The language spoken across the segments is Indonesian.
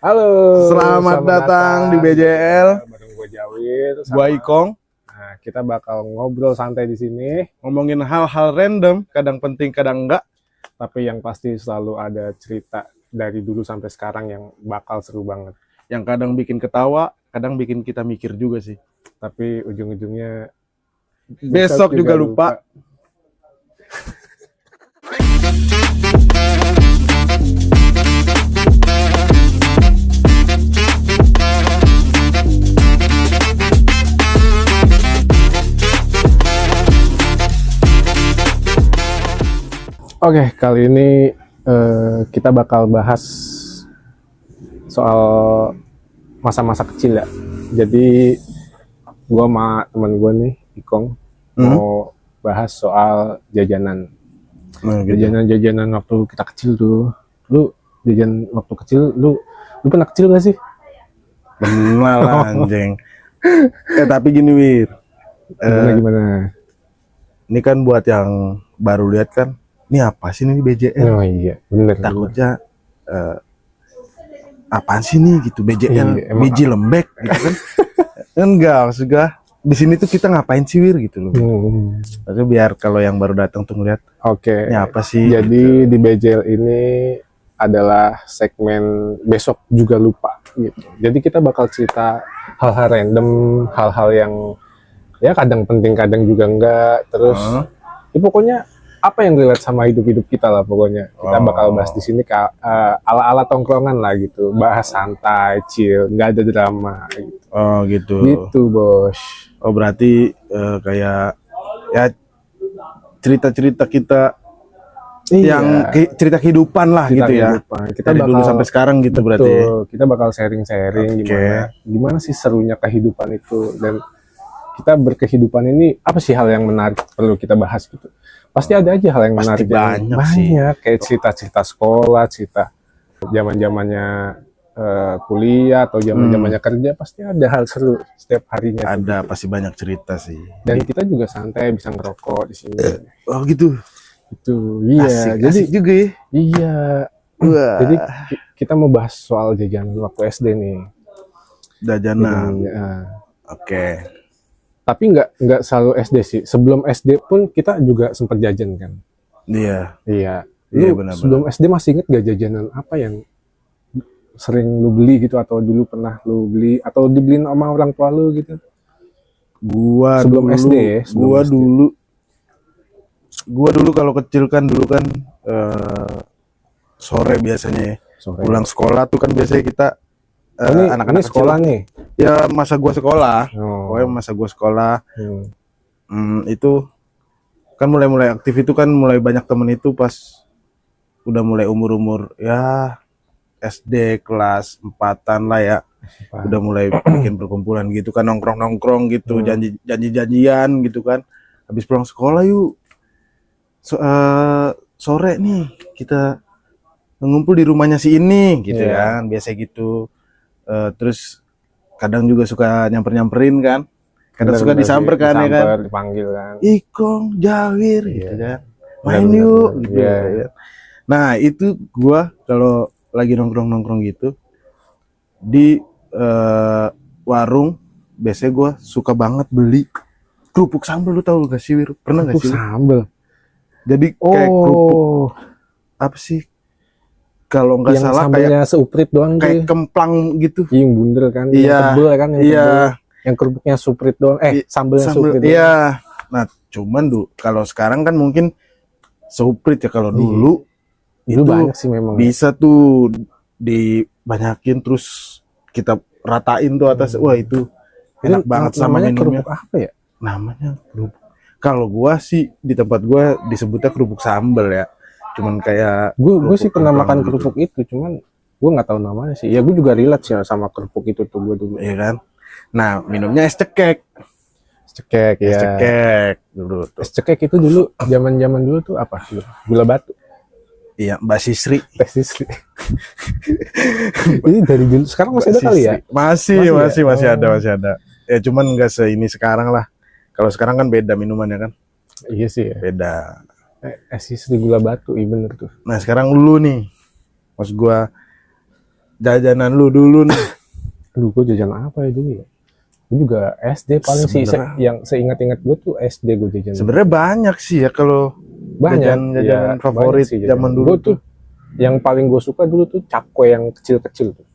Halo, Selamat datang di BJL. Bareng gue Jawir, Gua Ikong, Nah, kita bakal ngobrol santai di sini, ngomongin hal-hal random, kadang penting, kadang enggak. tapi yang pasti selalu ada cerita dari dulu sampai sekarang yang bakal seru banget. Yang kadang bikin ketawa, kadang bikin kita mikir juga sih. Tapi ujung-ujungnya Besok juga lupa. Oke, kali ini kita bakal bahas soal masa-masa kecil ya. Jadi gua sama teman gue nih, Ikong, mau bahas soal jajanan. Nah, gitu. Jajanan waktu kita kecil tuh. Lu jajan waktu kecil, lu pernah kecil gak sih? Benar lah, anjing. Tapi gini Wir, Gimana? ini kan buat yang baru lihat kan, ini apa sih ini BJL? Oh iya, bener. Takutnya apaan sih nih gitu BJL, Iya, emang biji lembek gitu kan? Enggak, maksudnya di sini tuh kita ngapain sih Wir gitu loh. Maksudnya biar kalau yang baru datang tuh ngeliat Oke. ini apa sih? Jadi di BJL ini adalah segmen besok juga lupa gitu. Jadi kita bakal cerita hal-hal random, hal-hal yang ya kadang penting, kadang juga enggak. Terus ya pokoknya apa yang relate sama hidup-hidup kita lah pokoknya. Kita bakal bahas di sini ala-ala tongkrongan lah gitu. Bahas santai, chill, nggak ada drama gitu. Oh gitu. Gitu, Bos. Oh berarti kayak ya cerita-cerita kita yang cerita kehidupan lah Cerita gitu ya. kehidupan. Kita Dari dulu bakal- sampai sekarang gitu berarti. Betul, kita bakal sharing-sharing Oke. gimana sih serunya kehidupan itu, dan kita berkehidupan ini apa sih hal yang menarik perlu kita bahas gitu. Pasti ada aja hal yang Pasti menarik, yang banyak sih. kayak cerita-cerita sekolah, cerita zaman-zamannya kuliah atau zaman-zamannya kerja, pasti ada hal seru setiap harinya. Ada pasti banyak cerita sih. Dan kita juga santai bisa ngerokok di sini. Oh gitu. Itu iya. Asik, Jadi asik juga ya. iya. Wah. Jadi kita mau bahas soal jajanan waktu SD nih. Jajanan. Ya. Oke. Tapi nggak selalu SD sih. Sebelum SD pun kita juga sempat jajan kan. Iya. Iya. Iya, Lu benar-benar. sebelum SD masih inget gak jajanan apa yang sering lu beli gitu, atau dulu pernah lu beli atau dibeliin sama orang tua lu gitu? Gua Sebelum dulu, SD ya, sebelum gua SD. dulu kalau kecil kan dulu kan sore biasanya ya. Sore. Pulang sekolah tuh kan biasanya kita ini anak-anak kecil. sekolah nih. Ya masa gua sekolah. Oh. Pokoknya masa gua sekolah Hmm. itu kan mulai aktif itu kan mulai banyak temen itu pas udah mulai umur-umur ya SD kelas 4-an lah ya. Udah mulai bikin perkumpulan gitu kan, nongkrong gitu, janjian gitu kan. Habis pulang sekolah yuk sore nih kita ngumpul di rumahnya si ini gitu kan, biasa gitu. Terus kadang juga suka nyamperin kan, kadang suka disamper kan, ya kan, dipanggil kan. Ikong, Jawir gitu kan, main Bener-bener. yuk gitu. Iya. Nah itu gua kalau lagi nongkrong gitu di warung, biasanya gua suka banget beli kerupuk sambal. Lu tahu gak sih Wir? Pernah gak Kerupuk sih? sambal. Jadi kayak kerupuk apa sih? Kalau nggak yang salah kayak sambalnya seuprit doang kayak tuh. kemplang gitu. Iya, yang bundel kan, Iya. yang tebel kan, yang Iya. tebel. Yang kerupuknya suprit doang, sambalnya suprit doang. Iya. Nah, cuman kalau sekarang kan mungkin suprit ya. Kalau dulu Itu itu banyak sih memang. bisa tuh dibanyakin terus kita ratain tuh atas. Wah, itu enak banget sama namanya minumnya. kerupuk apa ya? Namanya kerupuk. Kalau gua sih di tempat gua disebutnya kerupuk sambal ya. Cuman kayak Gue sih pernah kemplang makan gitu. kerupuk itu, cuman gue nggak tahu namanya sih. Ya gue juga relate sih sama kerupuk itu tuh gue dulu. Iya kan? Nah, minumnya es cekek. Cekek Es ya. cekek dulu tuh. Es cekek itu dulu zaman dulu tuh apa? Gula batu. Iya, Mbak Sisri. Teh sisri. Ini dari dulu. Sekarang masih ada kali ya? Masih ya? masih ada. Ya cuman nggak seini sekarang lah. Kalau sekarang kan beda minumannya kan. Iya sih ya. Beda. Es sisri gula batu, iya bener tuh. Nah sekarang lu nih, maksud gua jajanan lu dulu nih. Aduh, gue jajan apa ya dulu ya? Gue juga SD paling sih, Sebenarnya- yang seingat-ingat gue tuh SD gue jajan. Sebenarnya banyak sih ya kalau Banyak jajanan ya, favorit banyak sih zaman dulu Gue tuh yang paling gue suka dulu tuh cakwe yang kecil-kecil tuh.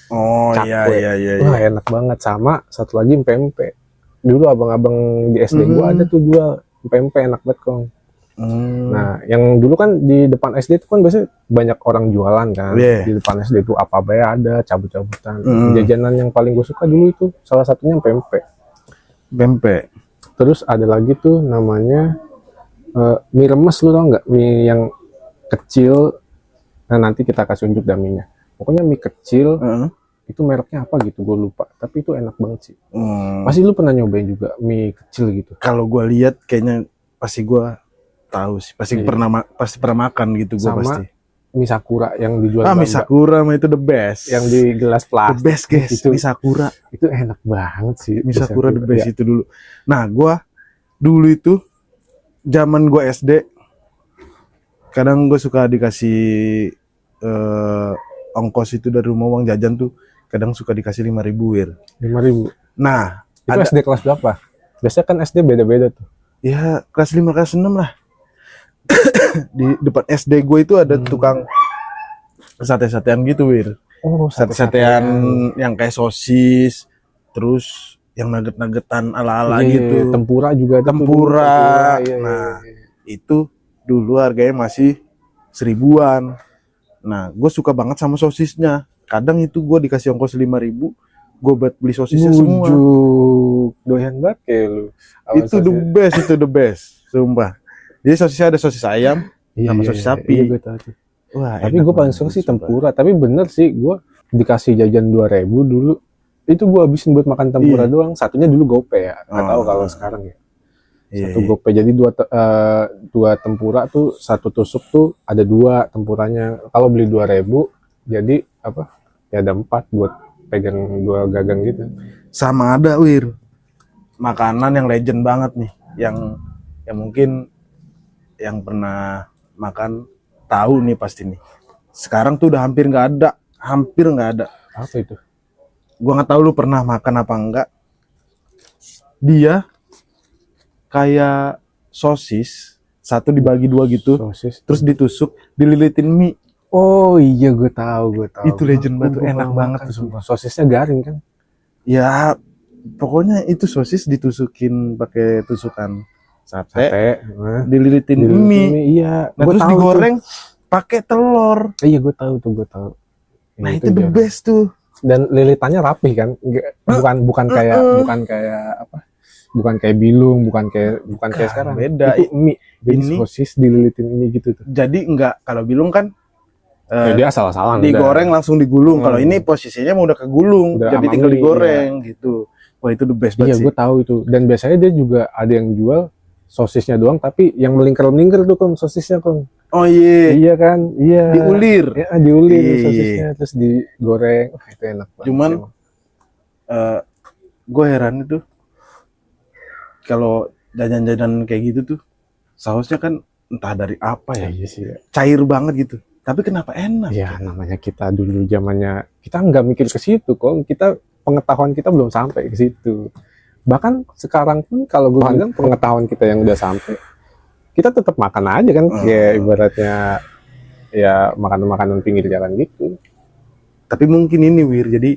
Oh iya Cakwe. iya iya. Wah, enak banget. Sama satu lagi pempek. Dulu abang-abang di SD gue ada tuh jual pempek, enak banget kong. Nah, yang dulu kan di depan SD itu kan biasanya banyak orang jualan kan. Yeah. Di depan SD itu apa bayar ada, cabut-cabutan. Hmm. Jajanan yang paling gue suka dulu itu salah satunya pempek. Pempek. Terus ada lagi tuh namanya mie remes, lu tau nggak? Mie yang kecil. Nah, nanti kita kasih unjuk daminya. Pokoknya mie kecil, itu mereknya apa gitu, gue lupa. Tapi itu enak banget sih. Pasti lu pernah nyobain juga mie kecil gitu. Kalau gue lihat kayaknya pasti gue tahu sih, pasti Iya. pasti pernah makan gitu gue Sama pasti. mie sakura yang dijual Mie Bamba, Sakura mah itu the best. yang di gelas the plastik. best guys, Itu- mie Sakura. Itu enak banget sih. Mie Sakura the best Ya. itu dulu. Nah, gue dulu itu zaman gue SD, kadang gue suka dikasih ongkos itu dari rumah, uang jajan tuh kadang suka dikasih 5.000 wir. 5.000. Nah, Itu ada SD kelas berapa? Biasanya kan SD beda-beda tuh. ya kelas 5 kelas 6 lah. Di depan SD gue itu ada tukang sate-satean gitu wir. Oh, Sate-satean yang kayak sosis, terus yang nugget-nuggetan ala-ala Iya, gitu. tempura juga ada tuh dulu, Tempura. tempura, iya, Nah, iya. itu dulu harganya masih 1.000-an. Nah, gue suka banget sama sosisnya. Kadang itu gue dikasih ongkos 5.000, gue buat beli sosisnya semua. Bujuk. Doyan banget kayak lu. Itu the best, sumpah. Jadi sosisnya ada sosis ayam, sama sosis sapi. Iya, gue tahu tuh. wah. Tapi enak gue paling banget, suka sih sumpah. tempura. Tapi bener sih, gue dikasih jajan 2.000 dulu. Itu gue habisin buat makan tempura Iya. doang. Satunya dulu gope ya. Nggak tahu Oh. kalau sekarang ya. Iya, Satu iya. gope. Jadi dua tempura tuh, satu tusuk tuh ada 2 tempuranya. Kalau beli 2.000, jadi apa? Ya ada 4 buat pegang 2 gagang gitu. Sama ada wir, makanan yang legend banget nih, yang mungkin yang pernah makan tahu nih pasti nih. Sekarang tuh udah hampir nggak ada. Apa itu? Gua nggak tahu lu pernah makan apa enggak. Dia kayak sosis, satu dibagi 2 gitu, Sosis. terus ditusuk, dililitin mie. Oh iya, gue tahu. Itu legend banget tuh, Gua enak pernah banget makan tuh, sumpah. Sosisnya garing kan? Ya, pokoknya itu sosis ditusukin pakai tusukan sate, Nah, dililitin di mie. iya. Nah, Gua terus tahu digoreng pakai telur. tuh. Iya, gue tahu. Ya, Nah, itu the jarang. best tuh. Dan lilitannya rapih kan? Bukan kayak apa? Bukan kayak bilung, bukan kayak sekarang. Beda. Itu mie. Jadi Ini- sosis dililitin ini gitu tuh. Jadi enggak, kalau bilung kan Ya, dia asal-asalan. digoreng langsung digulung. Kalau Hmm. ini posisinya mau udah kegulung, Udah jadi sama tinggal mie, digoreng gitu. Wah, itu the best Iya, banget sih. gue tahu itu. Dan biasanya dia juga ada yang jual sosisnya doang, tapi yang melingkar-melingkar tuh kan sosisnya kan. Oh iya, Iya kan? Iya. diulir. Ya, diulir Iya. sosisnya terus digoreng. Wah, itu enak banget. Cuman emang. Gue heran itu kalau jajan-jajan kayak gitu tuh sausnya kan entah dari apa ya, iya sih. cair banget gitu. Tapi kenapa enak? Ya namanya kita dulu zamannya kita nggak mikir ke situ kok. Pengetahuan kita belum sampai ke situ. Bahkan sekarang pun kalau gue bilang pengetahuan kita yang udah sampai, kita tetap makan aja kan, kayak ibaratnya ya makanan-makanan pinggir jalan gitu. Tapi mungkin ini Wir, jadi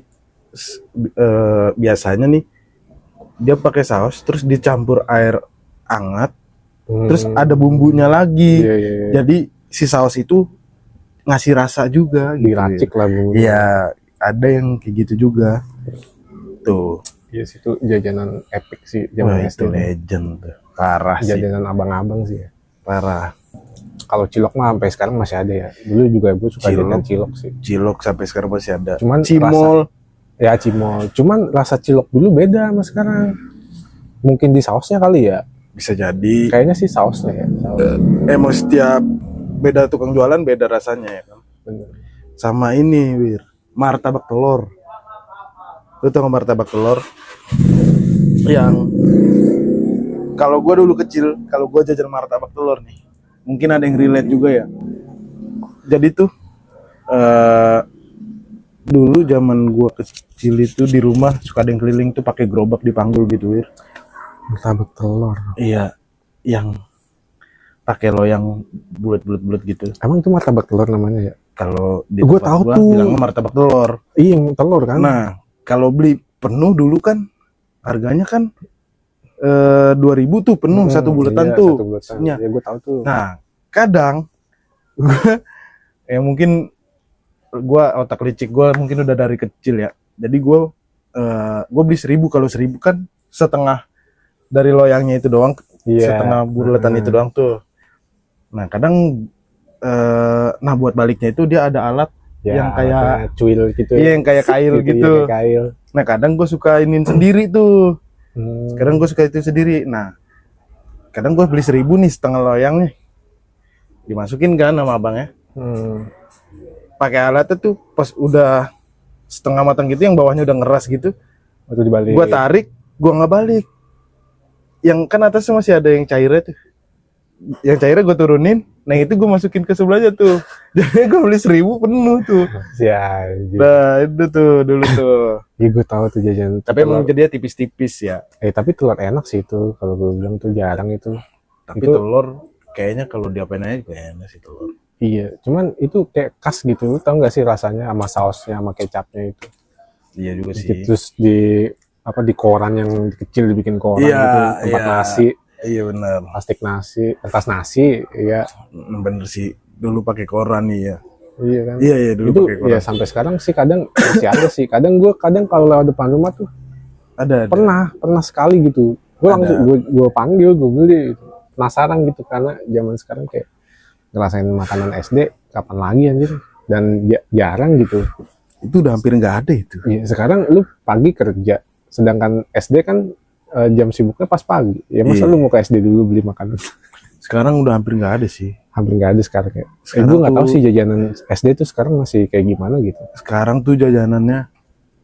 biasanya nih dia pakai saus terus dicampur air hangat, terus ada bumbunya lagi. Iya, iya. Jadi si saus itu ngasih rasa juga gitu. Diracik lah bumbu. Iya, ada yang kayak gitu juga. Tuh. Iya sih, itu jajanan epic sih Wah, zaman itu SD. legend tuh. Parah sih, Jajanan abang-abang sih ya. parah. Kalau cilok mah sampai sekarang masih ada ya. Dulu juga gue suka Cilok. jajan cilok sih. Cilok sampai sekarang masih ada. Cuman Cimol. Ya cimol. Cuman rasa cilok dulu beda sama sekarang. Mungkin di sausnya kali ya. Bisa jadi. Kayaknya sih sausnya ya. Saus. Emang setiap beda tukang jualan beda rasanya ya kan. Bener. Sama ini Wir, martabak telur. Lu tau nggak martabak telur? Yang kalau gue dulu kecil, kalau gue jajan martabak telur nih, mungkin ada yang relate juga ya. Jadi tuh dulu zaman gua kecil itu di rumah suka ada yang keliling tuh pakai gerobak dipanggul gitu, Wir. Martabak telur. Iya, yang pakai loyang bulat-bulat gitu. Emang itu martabak telur namanya ya? Kalau di Gua tempat tahu gua tuh. bilangnya martabak telur. Iya, yang telur kan? Nah, kalau beli penuh dulu kan harganya kan 2.000 tuh penuh satu bulatan iya, tuh. Satu bulatan. Isinya. Ya gue tahu tuh. Nah, kadang ya mungkin gua otak licik gua mungkin udah dari kecil ya. Jadi gua beli 1.000, kalau 1.000 kan setengah dari loyangnya itu doang, Iya. setengah bulatan itu doang tuh. Nah, kadang nah buat baliknya itu dia ada alat Ya, yang kayak cuil gitu. iya yang kayak kail Iya, gitu. kayak kail. Nah, kadang gue suka inin sendiri tuh. Hmm. Sekarang gue suka itu sendiri. Nah, kadang gue beli 1.000 nih setengah loyangnya, dimasukin kan sama abangnya. Pakai alatnya tuh pas udah setengah matang gitu, yang bawahnya udah ngeras gitu, Itu dibalik. gue tarik, gue nggak balik. Yang kan atasnya masih ada yang cairnya tuh. Yang cairnya gue turunin, nah itu gue masukin ke sebelahnya tuh. Jadi gue beli 1.000 penuh tuh. Ya, Nah itu tuh dulu tuh. iya gue tahu tuh jajan. Tapi emang jadinya tipis-tipis ya. Tapi telur enak sih itu. Kalau gue bilang tuh jarang itu. Tapi Itu- telur kayaknya kalau diapain aja juga enak sih telur. Iya, cuman itu kayak khas gitu. Lu tau gak sih rasanya sama sausnya, sama kecapnya itu. Iya juga sih. Terus di koran yang kecil dibikin koran Iya, gitu, tempat iya. nasi, Iya benar. plastik nasi, kertas nasi, iya. Bener sih. Dulu pakai koran nih ya. Iya kan? Iya dulu Itu pakai koran. ya sampai sekarang sih kadang masih ada sih. Kadang kalau lewat depan rumah tuh Ada. pernah sekali gitu. Gue Ada. langsung gue panggil, gue beli gitu. Penasaran gitu karena zaman sekarang kayak ngerasain makanan SD kapan lagi anjir, dan jarang gitu. Itu udah hampir nggak ada itu. Iya, sekarang lu pagi kerja, sedangkan SD kan jam sibuknya pas pagi. Ya masa Iya. lu mau ke SD dulu beli makanan? Sekarang udah hampir nggak ada sih. Hampir nggak ada sekarang ya. Sekarang Gue nggak tahu tuh- sih jajanan SD tuh sekarang masih kayak gimana gitu. Sekarang tuh jajanannya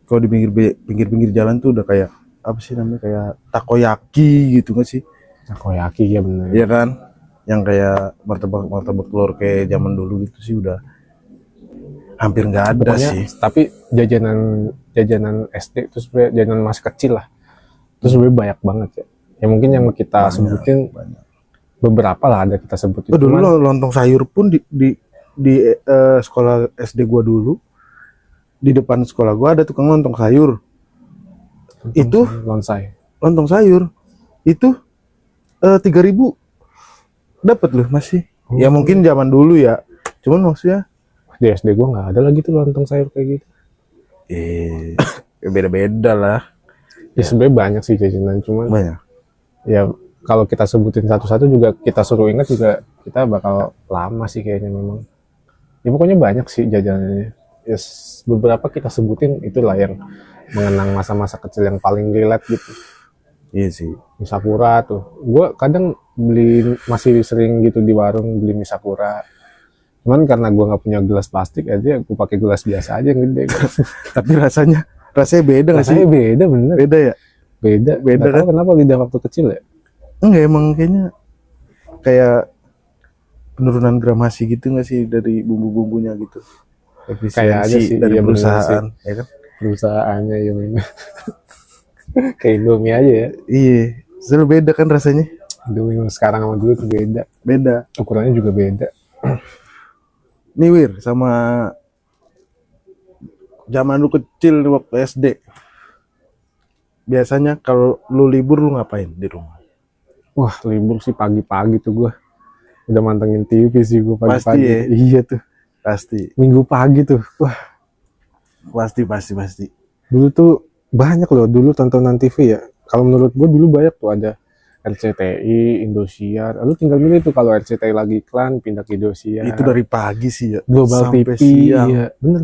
kalau di pinggir-pinggir jalan tuh udah kayak apa sih namanya, kayak takoyaki gitu nggak sih? Takoyaki ya bener. Iya kan? Yang kayak martabak telur kayak zaman dulu gitu sih udah hampir nggak ada Pokoknya, sih. tapi jajanan SD itu sebenarnya jajanan masih kecil lah. Terus sebenarnya banyak banget ya. Ya mungkin yang kita sebutin Banyak. beberapa lah ada kita sebutin. Oh, dulu Cuman- lontong sayur pun di sekolah SD gua dulu, di depan sekolah gua ada tukang lontong sayur. Itu lonsai. lontong sayur itu 3.000 dapat loh masih. Ya mungkin zaman dulu ya. Cuman maksudnya Di SD gua nggak ada lagi tuh lontong sayur kayak gitu. ya beda-beda lah. Ya sebenarnya banyak sih jajanan, cuman Banyak. ya kalau kita sebutin satu-satu juga kita suruh ingat juga kita bakal lama sih kayaknya memang. Ya pokoknya banyak sih jajanannya. Ya beberapa kita sebutin itulah yang mengenang masa-masa kecil yang paling relate gitu. Iya sih. Mie Sakura tuh. Gue kadang masih sering gitu di warung beli mie Sakura. Cuman karena gue nggak punya gelas plastik aja, gue pakai gelas biasa aja yang gede. Tapi rasanya beda nggak sih? Rasanya beda bener. Beda ya? Beda. Beda Nggak tahu kenapa lidah waktu kecil ya. Enggak, emang kayaknya kayak penurunan gramasi gitu nggak sih dari bumbu-bumbunya gitu. Kayak aja sih, dari iya bener perusahaan, ya kan? Perusahaannya ya memang. Kayak Indomie aja ya. Iya, selalu beda kan rasanya. Indomie sekarang sama dulu tuh beda. Beda. Ukurannya juga beda. Nih Wir, sama zaman lu kecil waktu SD. Biasanya kalau lu libur lu ngapain di rumah? Wah, libur sih pagi-pagi tuh gue. Udah mantengin TV sih gue pagi-pagi. Pasti ya? Iya tuh. Pasti, Minggu pagi tuh. Wah, pasti. dulu tuh banyak loh dulu tontonan TV ya. Kalau menurut gue dulu banyak tuh ada RCTI, Indosiar. Lalu tinggal milih tuh kalau RCTI lagi iklan pindah ke Indosiar. Itu dari pagi sih ya. Global sampai TV. siang. Iya, bener.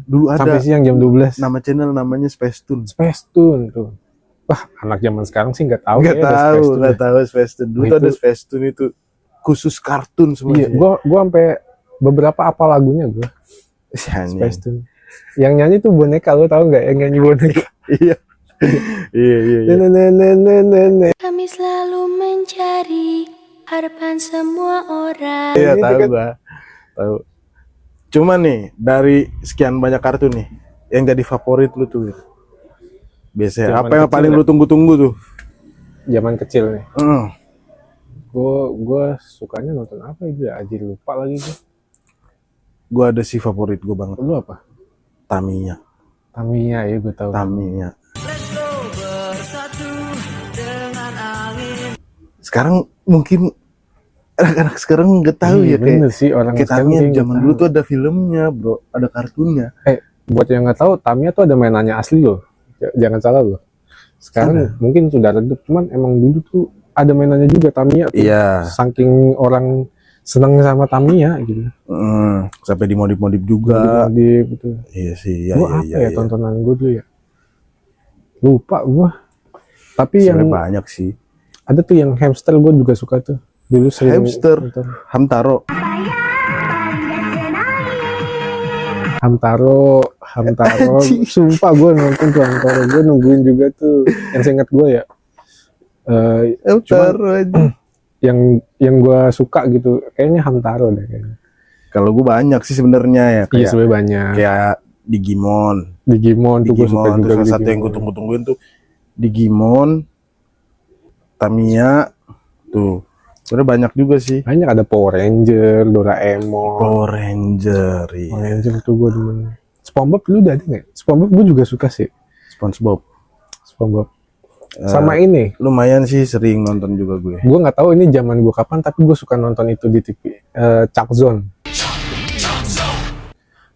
Dulu Sampai ada siang jam 12. nama channel namanya Space Tune. Space Tune tuh. Wah, anak zaman sekarang sih nggak tahu. Nggak ya ada tahu, Space Tune nggak ya. tahu Space Tune. Dulu Nah, tuh ada itu- Space Tune itu khusus kartun Iya, semuanya. gua sampai beberapa apa lagunya gue Space Tune. Yang nyanyi tuh boneka, lo tau nggak? Yang nyanyi boneka. Iya. Iya. Nenek. Kami selalu mencari harapan semua orang. Iya, Itu tahu kan- gua. Tahu. Cuma nih, dari sekian banyak kartun nih, yang jadi favorit lu tuh? Biasanya Zaman apa yang kecil paling ya? lu tunggu-tunggu tuh? Zaman kecil nih. Hmm. Gue sukanya nonton apa ya? Anjir lupa lagi gue. Gua ada sih favorit gua banget. Lu apa? Tamiya. Tamiya ya gue tahu. Tamiya. Sekarang mungkin anak-anak sekarang nggak tahu Iya, ya kayak bener sih orang kayak sekarang Tamiya kayak zaman nggak dulu tahu. tuh ada filmnya, bro, ada kartunnya. Buat yang nggak tahu, Tamiya tuh ada mainannya asli loh. Jangan salah loh. Sekarang mungkin sudah redup, cuman emang dulu tuh ada mainannya juga Tamiya tuh. Iya. Saking orang seneng sama Tamiya gitu. Sampai dimodif-modif juga. Modif gitu. Iya sih, iya Gue iya apa iya. ya iya. tontonan gue dulu ya? Lupa gue. Tapi yang Sebenarnya banyak sih. ada tuh yang hamster gue juga suka tuh. Dulu sering Hamster. nonton. Hamtaro. Hamtaro. Anjing. Sumpah gue nonton tuh Hamtaro. Gue nungguin juga tuh. Yang seingat gue ya. Hamtaro aja. Yang gue suka gitu. Kayaknya Hamtaro deh. Kayaknya. Kalau gue banyak sih sebenarnya ya. Iya Kayak, sebenarnya banyak. kayak Digimon. Digimon tuh gue suka Digimon juga. tuh salah satu yang gue Digimon. tunggu-tungguin tuh Digimon, Tamiya, tuh. Sebenarnya banyak juga sih. Banyak ada Power Ranger, Doraemon. Power Ranger, iya. Power Ranger tuh gue demen. SpongeBob lu udah ada nggak? SpongeBob gue juga suka sih. SpongeBob. SpongeBob. Sama ini, Lumayan sih sering nonton juga gue. gue nggak tahu ini zaman gue kapan, tapi gue suka nonton itu di TV. Chuck Zone.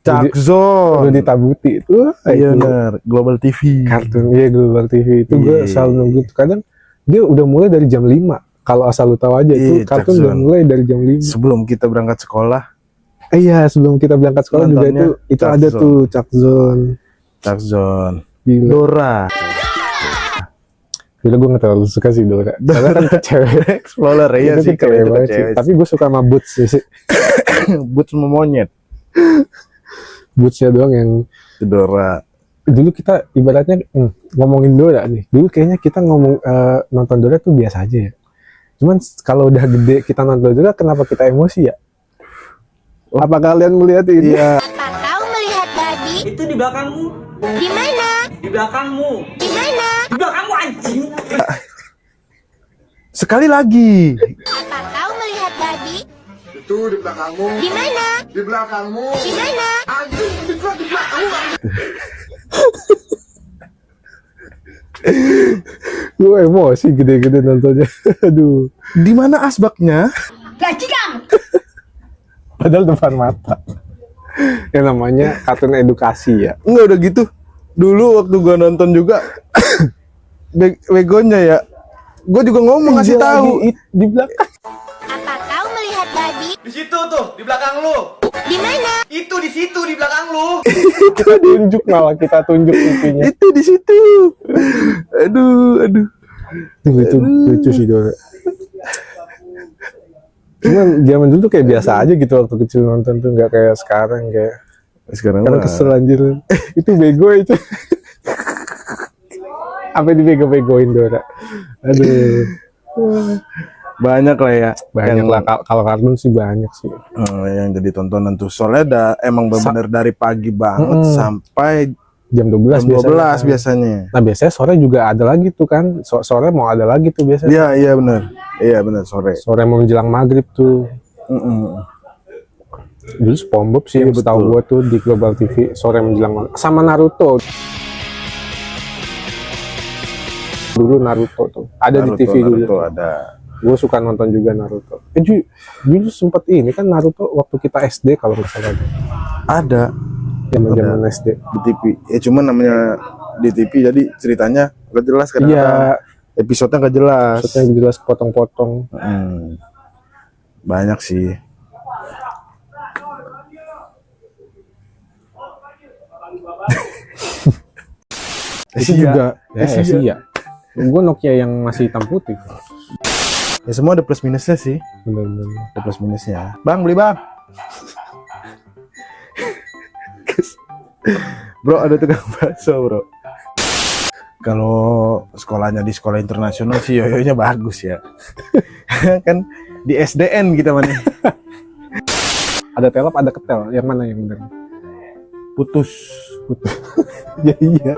Chuck Zone. Udah ditabuti itu. Iya itu benar, Global TV. kartun iya Global TV itu gue Iya. selalu nunggu tuh. Kadang dia udah mulai dari jam 5. Kalau asal lu tahu aja itu Iya, kartun Chuck udah Zone. mulai dari jam 5. Sebelum kita berangkat sekolah, Iya, sebelum kita berangkat sekolah juga Nontonnya itu Chuck ada Zone. tuh Chuck Zone. Chuck Zone. Gila. Dora. Gila gue gak terlalu suka sih Dora. Karena kan ke cewek. Explorer ya Itu sih, ke cewek itu banget sih. cewek. Tapi gue suka sama Boots sih. But sama monyet. Bootsnya doang yang Itu Dora. dulu kita ibaratnya ngomongin Dora nih. Dulu kayaknya kita ngomong nonton Dora tuh biasa aja ya. Cuman kalau udah gede kita nonton Dora, kenapa kita emosi ya? Apa kalian melihat ini? Iya. Apa kau melihat babi? Itu di belakangmu, Di mana? di belakangmu, Di mana? di belakangmu anjing. Sekali lagi. Apa kau melihat babi? Itu di belakangmu, Di mana? di belakangmu. Di mana? Anjing, itu di belakangmu. Gue emosi gede-gede nontonnya. Aduh. Di mana asbaknya? Padahal depan mata. Yang namanya kartun edukasi ya. Enggak udah gitu. Dulu waktu gua nonton juga begonya ya. Gua juga ngomong ngasih Dia tahu. lagi di belakang. Apa kau melihat babi? Di situ tuh, di belakang lu. Di mana? Itu di situ di belakang lu. Kita tunjuk malah kita tunjuk pipinya. Itu di situ. Aduh, aduh. Itu lucu sih Dora. Cuman zaman dulu tuh kayak biasa aja gitu waktu kecil nonton tuh, nggak kayak sekarang kayak. Sekarang Karena mah kesel anjir. Itu bego itu. Apa dibego-begoin Dora? Aduh. banyak lah ya. Banyak yang, lah kalau kartun sih banyak sih. yang jadi tontonan tuh. Soalnya ada emang bener dari pagi banget sampai Jam 12 jam 12 biasanya. biasanya. Nah, biasanya sore juga ada lagi tuh kan. Sore mau ada lagi tuh biasanya. Iya, iya benar. Iya benar sore. Sore mau menjelang maghrib tuh. Dulu SpongeBob sih Iya, yang setahu betul. gue tuh di Global TV sore menjelang maghrib. Sama Naruto. Dulu Naruto tuh. Ada di TV dulu. Naruto ada. Gue suka nonton juga Naruto. Dulu sempet ini kan Naruto waktu kita SD kalau nggak salah. Ada Zaman SD. di TV. Ya cuman namanya di TV jadi ceritanya gak jelas Iya. kadang-kadang. Episodenya gak jelas. Maksudnya jelas potong-potong. Banyak sih. Itu juga. Iya. Gue Nokia yang masih hitam putih. Ya semua ada plus minusnya sih. Bener-bener. Ada plus minusnya. Bang beli bang. Bro ada tukang bakso bro. Kalau sekolahnya di sekolah internasional sih yoyonya bagus ya. Kan di SDN kita mana. Ada telap, ada ketel. Yang mana yang bener? Putus. takut. Ya iya.